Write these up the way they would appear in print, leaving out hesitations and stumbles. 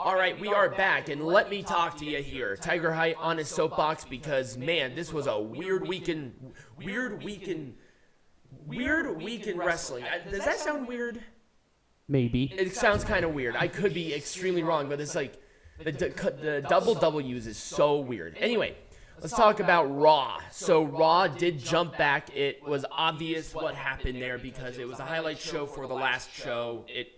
All right, we are back, and let me talk to you here. Tiger Height on his soapbox because, man, this was a weird week in wrestling. Does that sound weird? Maybe. It sounds kind of weird. I could be extremely wrong, but it's like the double W's is so weird. Anyway, let's talk about Raw. So Raw did jump back. It was obvious what happened there because it was a highlight show for the last show. It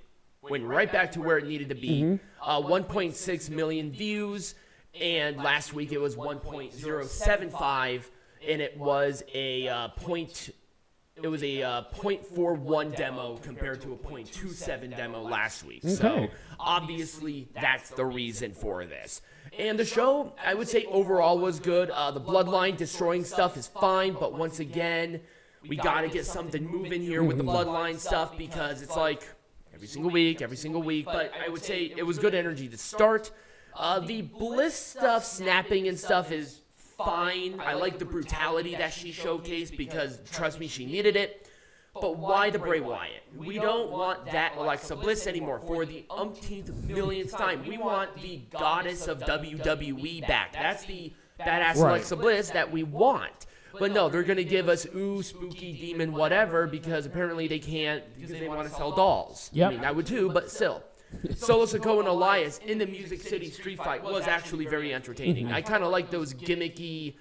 went right back to where it needed to be. 1.6 million views, and last week it was 1.075, and it was a 0.41 demo compared to a 0.27 demo last week. Okay. So obviously that's the reason for this. And the show, I would say overall was good. The Bloodline destroying stuff is fine, but once again, we got to get something moving here with the Bloodline stuff because it's like every single week. But I would say it was good energy to start. The Bliss stuff, snapping and stuff is fine. I like the brutality that she showcased because, trust me, she needed it. But why the Bray Wyatt? We don't want that Alexa Bliss anymore for the umpteenth millionth time. We want the goddess of WWE back. That's the badass Alexa Bliss that we want. But no, they're going to give us, spooky demon, whatever, because apparently they can't, because they want to sell dolls. Yep. I mean, I would too, but still. Solo Sikoa and Elias in the Music City street fight was actually very entertaining. I kind of like those gimmicky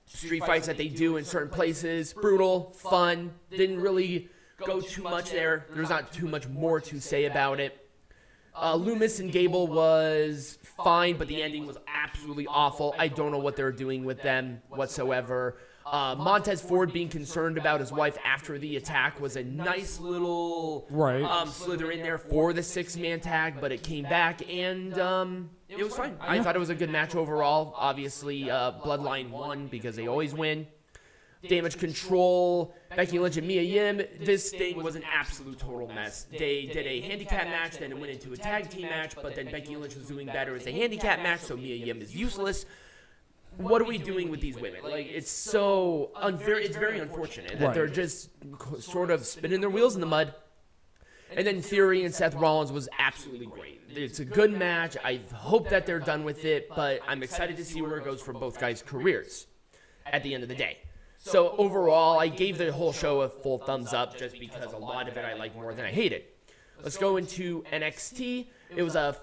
street fights that they do in certain places. Brutal, fun, didn't really go too much there. There's not too much more to say about it. Loomis and Gable was fine, but the ending was absolutely awful. I don't know what they're doing with them whatsoever. Montez Ford being concerned about his wife after the attack was a nice little slither in there for the six-man tag, but it came back, and it was fine. I thought it was a good match overall. Obviously, Bloodline won because they always win. Damage Control, Becky Lynch and Mia Yim. This thing was an absolute total mess. They did a handicap match, then it went into a tag team match, but then Becky Lynch was doing better as a handicap match, so Mia Yim is useless. What are we doing with these women? Like, it's so unfair. It's very unfortunate that they're just sort of spinning their wheels in the mud. And then Theory and Seth Rollins was absolutely great. It's a good match. I hope that they're done with it, but I'm excited to see where it goes for both guys' careers at the end of the day. So overall, I gave the whole show a full thumbs up just because a lot of it I liked more than I hated. Let's go into NXT. It was a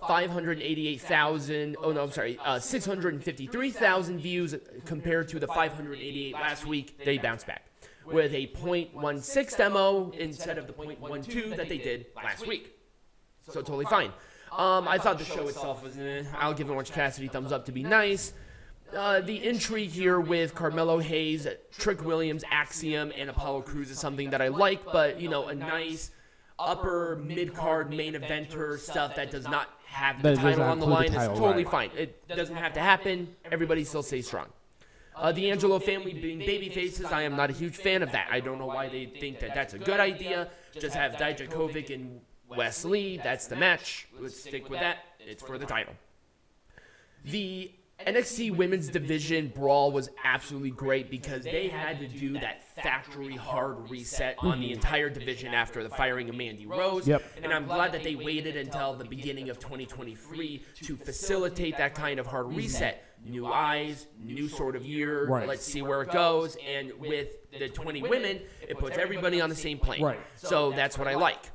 653,000 views compared to the 588 last week. They bounced back with a 0.16 demo instead of the 0.12 that they did last week. So totally fine. I thought the show itself was, I'll give Orange Cassidy thumbs up to be nice. The intrigue here with Carmelo Hayes, Trick Williams, Axiom, and Apollo Crews is something that I like, but, you know, a nice upper mid-card main eventer stuff that does not have the title on the line is totally fine. It doesn't have to happen. Everybody still stays strong. The Angelo family being baby faces, I am not a huge fan of that. I don't know why they think that that's a good idea. Just have Dijakovic and Wes Lee. That's the match. Let's stick with that. It's for the title. The NXT Women's Division Brawl was absolutely great because they had to do that factory hard reset on the entire division after the firing of Mandy Rose. And I'm glad that they waited until the beginning of 2023 to facilitate that kind of hard reset. New eyes, new sort of year, let's see where it goes. And with the 20 women, it puts everybody on the same plane. So that's what I like.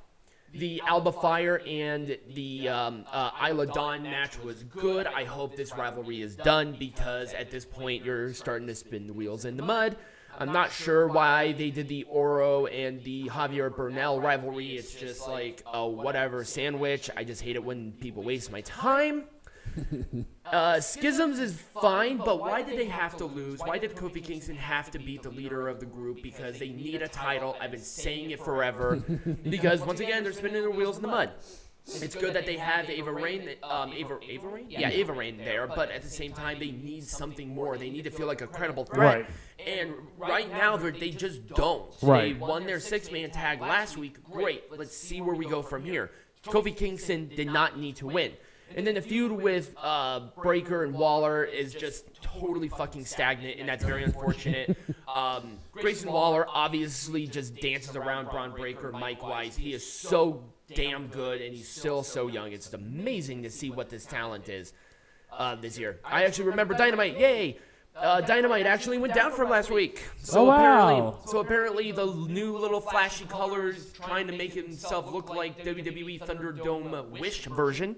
The Alba Fire and the Isla Dawn match was good. I hope this rivalry is done because at this point you're starting to spin the wheels in the mud. I'm not sure why they did the Oro and the Javier Bernal rivalry. It's just like a whatever sandwich. I just hate it when people waste my time. Schisms is fine, but why did they have to lose? Why did Kofi Kingston have to beat the leader of the group? Because they need a title. I've been saying it forever. Because once again, they're spinning their wheels in the mud. It's good that they have Ava Raine. Ava Raine there, but at the same time, they need something more. They need to feel like a credible threat. And right now, they just don't. They won their six-man tag last week. Great. Let's see where we go from here. Kofi Kingston did not need to win. And then the feud with Breakker and Waller is just totally fucking stagnant, and that's very unfortunate. Grayson Waller obviously just dances around Braun Breakker mic-wise. He is so damn good, and he's still so young. It's amazing to see what this talent is this year. I actually remember Dynamite. Yay! Dynamite actually went down from last week. So apparently the new little flashy colors trying to make himself look like WWE Thunderdome Wish version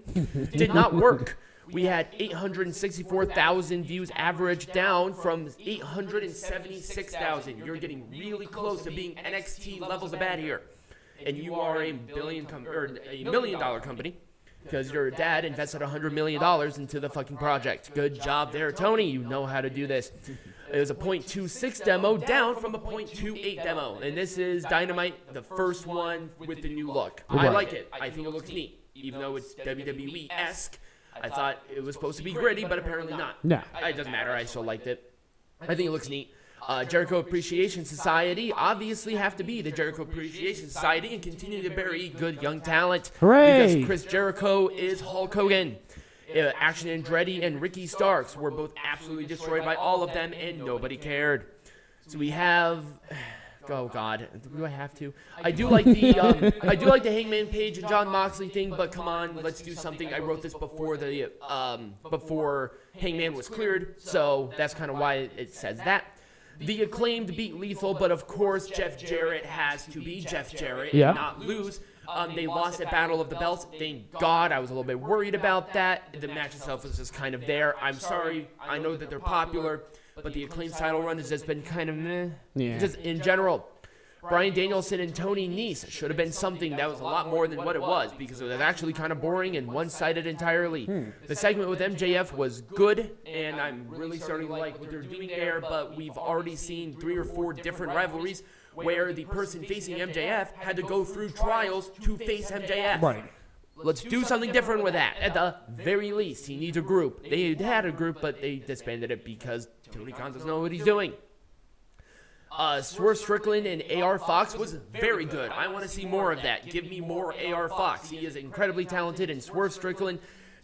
did not work. We had 864,000 views average, down from 876,000. You're getting really close to being NXT levels of bad here. And you are a $1 million company, because your dad invested $100 million into the fucking project. Good job there, Tony. You know how to do this. It was a .26 demo, down from a .28 demo. And this is Dynamite, the first one with the new look. I like it. I think it looks neat. Even though it's WWE-esque, I thought it was supposed to be gritty, but apparently not. No. It doesn't matter. I still liked it. I think it looks neat. Jericho Appreciation Society obviously have to be the Jericho Appreciation Society and continue to bury good young talent. Hooray! Because Chris Jericho is Hulk Hogan. Action Andretti and Ricky Starks were both absolutely destroyed by all of them, and nobody cared. So we have... Oh God, do I have to? I do like the Hangman Page and Jon Moxley thing, but come on, let's do something. I wrote this before before Hangman was cleared, so that's kind of why it says that. The Acclaimed beat Lethal, but of course Jeff Jarrett has to be Jeff Jarrett and not lose. They lost at Battle of the Belts. Thank God. I was a little bit worried about that. The match itself was just kind of there. I'm sorry. I know that they're popular, but the Acclaimed title run has just been kind of meh. Yeah. Just in general. Bryan Danielson and Tony Nese should have been something that was a lot more than what it was, because it was actually kind of boring and one-sided entirely. The segment with MJF was good, and I'm really starting to like what they're doing there, but we've already seen 3 or 4 different rivalries where the person facing MJF had to go through trials to face MJF. Right. Let's do something different with that. At the very least, he needs a group. They had a group, but they disbanded it because Tony Khan doesn't know what he's doing. Swerve Strickland and AR Fox was very good. I want to see more of that. Give me more AR Fox. He is incredibly talented, and Swerve Strickland,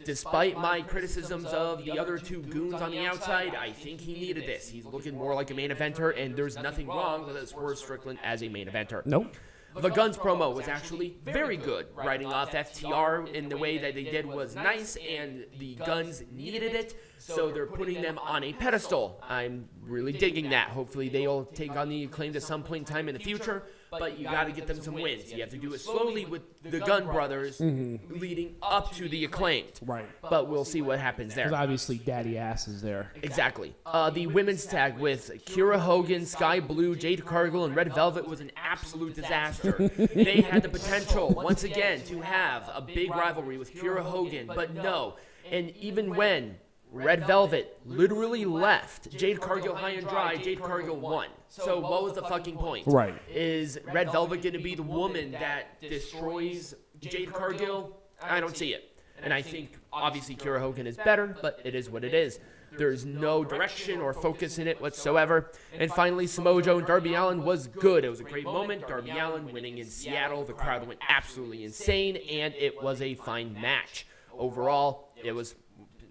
despite my criticisms of the other 2 goons on the outside, I think he needed this. He's looking more like a main eventer, and there's nothing wrong with Swerve Strickland as a main eventer. Nope. The Guns promo was actually very good. Writing off FTR in the way that they did was nice, and the Guns needed it, so they're putting them on a pedestal. I'm really digging that. Hopefully they'll take on the Acclaimed at some point in time in the future, but you got to get them some wins. You have to do it slowly with the Gun brothers leading up to the Acclaimed. Right. But we'll see what happens there. Because obviously Daddy Ass is there. Exactly. The women's tag with Kira Hogan, Sky Blue, Jade Cargill, and Red Velvet was an absolute disaster. They had the potential, once again, to have a big rivalry with Kira Hogan, but no. And even when Red Velvet literally left Jade Cargill high and dry, Jade Cargill won. So what was the fucking point? Right. Is Red Velvet going to be the woman that destroys Jade Cargill? I don't see it. And I think, obviously, Kira Hogan is better, but it is what it is. There's no direction or focus in it whatsoever. And finally, Samoa Joe and Darby Allin was good. It was a great moment. Darby Allin winning in Seattle. The crowd went absolutely insane, and it was a fine match. Overall, it was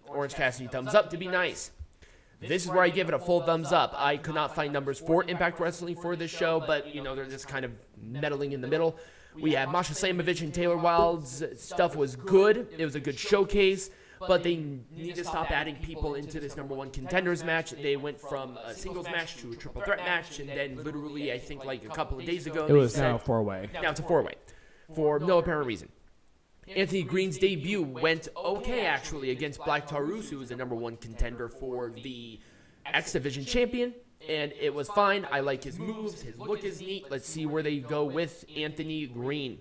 Orange Cassidy thumbs up to be nice. This is where I give it a full thumbs up. I could not find numbers for Impact Wrestling for this show, but, you know, they're just kind of meddling in the middle. We had Masha Slamovich and Taylor Wilde's stuff was good. It was a good showcase, but they need to stop adding people into this #1 contenders match. They went from a singles match to a triple threat match, and then literally, I think like a couple of days ago, it was now a 4-way. Now it's a 4-way for no apparent reason. Anthony Green's debut went okay, actually, against Black Taurus, who was the #1 contender for the X Division champion, and it was fine. I like his moves. His look is neat. Let's see where they go with Anthony Green.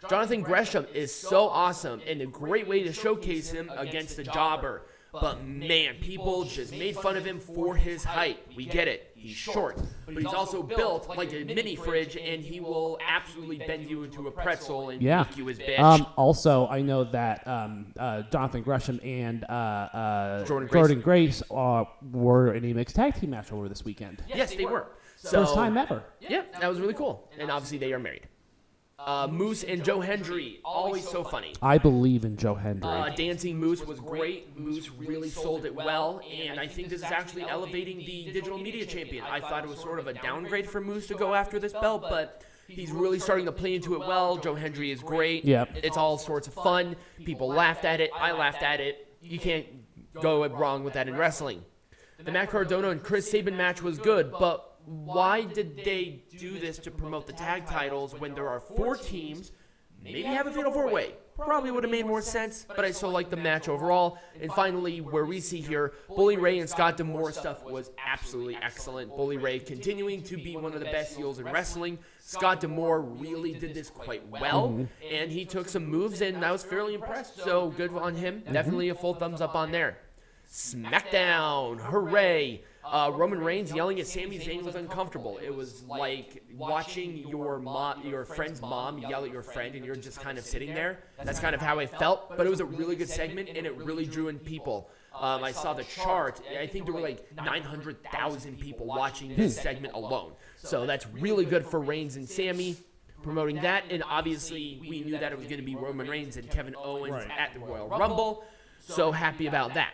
Jonathan Gresham is so awesome, and a great way to showcase him against the jobber. But, man, people just made fun of him for his height. We get it. He's short. But he's also built like a mini fridge, and he will absolutely bend you into a pretzel and make you his bitch. Also, I know that Jonathan Gresham and Jordan Grace were in a mixed tag team match over this weekend. Yes, they were. First time ever. Yeah, that was really cool. And obviously they are married. Moose and Joe Hendry, always so funny. I believe in Joe Hendry. Dancing Moose was great. Moose really sold it well, and I think this is actually elevating the digital media champion. I thought it was sort of a downgrade for Moose to go after this belt, but He's really starting to play into it well. Joe Hendry is great. Yep. It's all sorts of fun. People laughed at it. I laughed at it. You can't go wrong with that in wrestling. The Matt Cardona and Chris Sabin match was good, but why did they do this to promote the tag titles when there are 4 teams? Maybe have a fatal 4-way. Probably would have made more sense, but I still like the match overall. And finally, where we see here, Bully Ray and Scott D'Amore stuff was absolutely excellent. Bully Ray continuing to be one of the best heels in wrestling. Scott D'Amore really did this quite well, and he took some moves, and I was fairly impressed. So good on him. Definitely a full thumbs up on there. Smackdown, hooray. Roman Reigns yelling at Sami Zayn was uncomfortable. It was like watching your friend's mom yell at your friend, and you're just kind of sitting there. That's kind of how I felt, but it was a really good segment, and it really drew in people. I saw the chart. I think there were like 900,000 people watching this segment alone. So that's really good for Reigns and Sami, promoting that. And obviously, we knew that it was going to be Roman Reigns and Kevin Owens at the Royal Rumble. So happy about that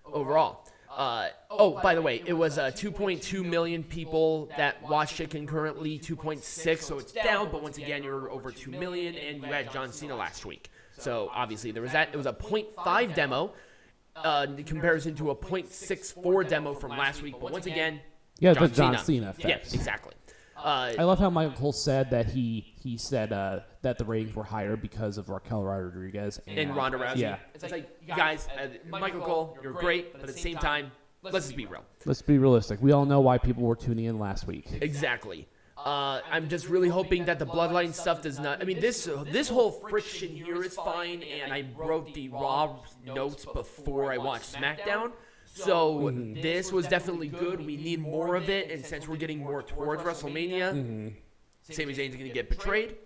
overall. By the way, it was 2.2 million people that watched it concurrently, 2.6, so it's down, but once again, you're over 2 million, and you had John Cena last week. So obviously there was that. It was a 0.5 demo in comparison to a 0.64 demo from last week, but once again, the John Cena effect. Yes, exactly. I love how Michael Cole said that he said that the ratings were higher because of Raquel Rodriguez and Ronda Rousey. Yeah. It's like, you guys, Michael Cole, you're great, but at the same time, let's just be real. Let's be realistic. We all know why people were tuning in last week. Exactly. I'm just really hoping that the Bloodline stuff does not. I mean, this whole friction here is fine, and I wrote the Raw notes before I watched SmackDown. So this was definitely good. We need more of it, and since we're getting more towards WrestleMania, Sami Zayn's going to get betrayed.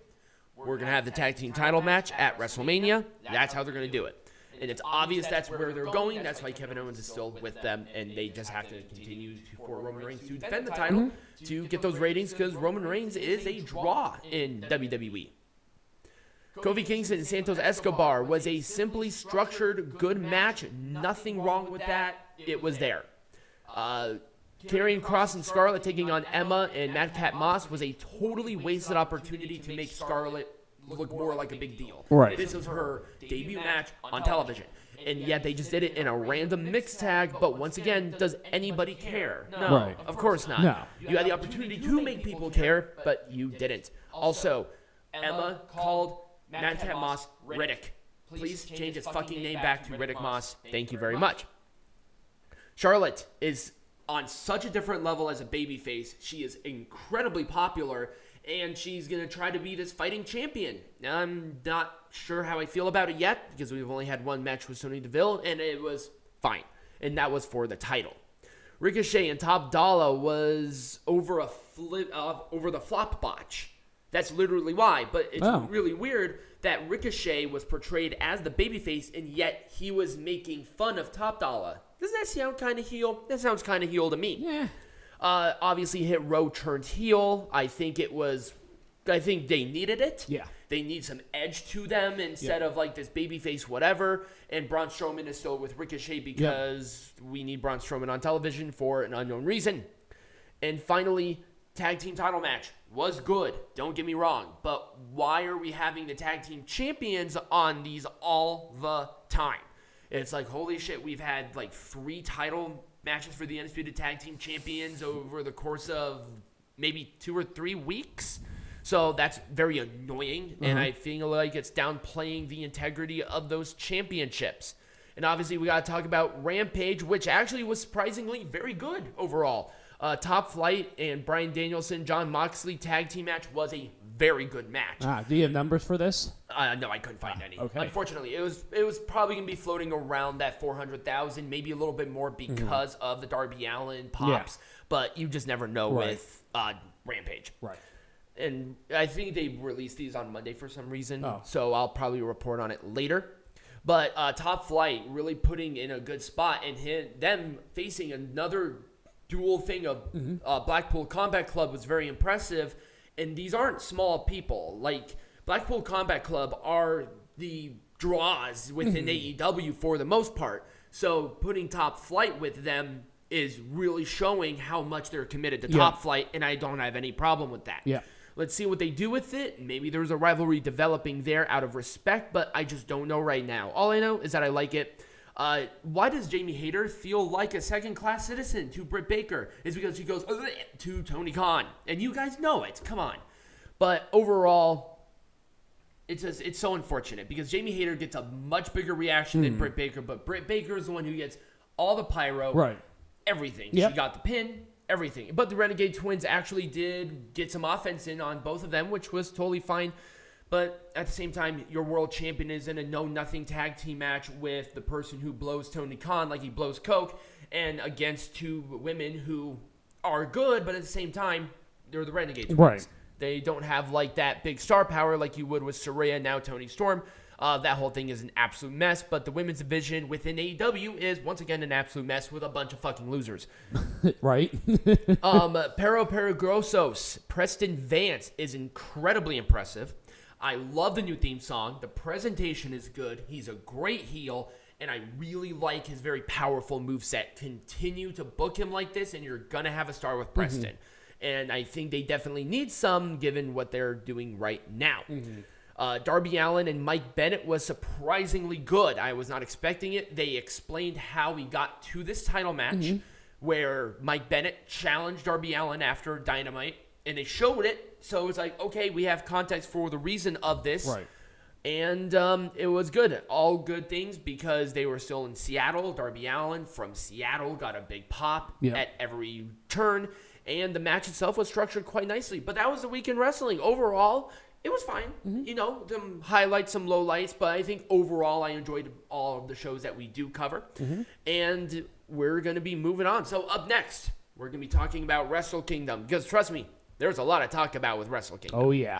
We're going to have the tag team title match at WrestleMania. That's how they're going to do it. And it's obvious that's where they're going. That's why Kevin Owens is still with them, and they just have to continue for Roman Reigns to defend the title to get those ratings, because Roman Reigns is a draw in WWE. Kofi Kingston and Santos Escobar was a simply structured, good match. Nothing wrong with that. It was there. Karrion Kross and Scarlett taking on Emma and Madcap Moss was a totally wasted opportunity to make Scarlett look more like a big deal. Right. This was her debut match on television. And yet they just did it in a random mixed tag. But once again, does anybody care? No, right. Of course not. No. You had the opportunity to make people care, but you didn't. Also, Emma called Madcap Moss Riddick. Please change its fucking name back to Riddick Moss. Thank you very much. Charlotte is on such a different level as a babyface. She is incredibly popular, and she's going to try to be this fighting champion. I'm not sure how I feel about it yet, because we've only had one match with Sonya Deville, and it was fine. And that was for the title. Ricochet and Top Dollar was over the flop botch. That's literally why, but it's really weird that Ricochet was portrayed as the babyface, and yet he was making fun of Top Dollar. Doesn't that sound kind of heel? That sounds kind of heel to me. Yeah. Obviously, Hit Row turned heel. I think they needed it. Yeah. They need some edge to them instead of like this babyface whatever. And Braun Strowman is still with Ricochet because we need Braun Strowman on television for an unknown reason. And finally, tag team title match was good. Don't get me wrong. But why are we having the tag team champions on these all the time? It's like, holy shit, we've had like 3 title matches for the Undisputed Tag Team Champions over the course of maybe 2 or 3 weeks. So that's very annoying, and I feel like it's downplaying the integrity of those championships. And obviously, we got to talk about Rampage, which actually was surprisingly very good overall. Top Flight and Bryan Danielson, Jon Moxley tag team match was a very good match. Do you have numbers for this? No, I couldn't find any. Okay. Unfortunately, it was probably going to be floating around that 400,000, maybe a little bit more because of the Darby Allin pops. Yeah. But you just never know with Rampage. Right. And I think they released these on Monday for some reason, so I'll probably report on it later. But Top Flight really putting in a good spot, and them facing another dual thing of Blackpool Combat Club was very impressive. And these aren't small people. Like, Blackpool Combat Club are the draws within AEW for the most part. So putting Top Flight with them is really showing how much they're committed to Top Flight, and I don't have any problem with that. Yeah. Let's see what they do with it. Maybe there's a rivalry developing there out of respect, but I just don't know right now. All I know is that I like it. Why does Jamie Hayter feel like a second-class citizen to Britt Baker? It's because she goes to Tony Khan. And you guys know it. Come on. But overall, it's so unfortunate because Jamie Hayter gets a much bigger reaction than Britt Baker, but Britt Baker is the one who gets all the pyro, everything. Yep. She got the pin, everything. But the Renegade Twins actually did get some offense in on both of them, which was totally fine. But at the same time, your world champion is in a no-nothing tag team match with the person who blows Tony Khan like he blows Coke, and against two women who are good, but at the same time, they're the Renegade Twins. Right. They don't have like that big star power like you would with Saraya, now Toni Storm. That whole thing is an absolute mess, but the women's division within AEW is once again an absolute mess with a bunch of fucking losers. Right. Pero Peligrosos, Preston Vance is incredibly impressive. I love the new theme song. The presentation is good. He's a great heel, and I really like his very powerful moveset. Continue to book him like this, and you're going to have a star with Preston. And I think they definitely need some, given what they're doing right now. Darby Allin and Mike Bennett was surprisingly good. I was not expecting it. They explained how we got to this title match, where Mike Bennett challenged Darby Allin after Dynamite, and they showed it. So it's like, okay, we have context for the reason of this. Right. And it was good. All good things because they were still in Seattle. Darby Allin from Seattle got a big pop at every turn. And the match itself was structured quite nicely. But that was the week in wrestling. Overall, it was fine. You know, some highlights, some lowlights. But I think overall, I enjoyed all of the shows that we do cover. And we're going to be moving on. So up next, we're going to be talking about Wrestle Kingdom. Because trust me, there's a lot to talk about with Wrestle Kingdom. Oh, yeah.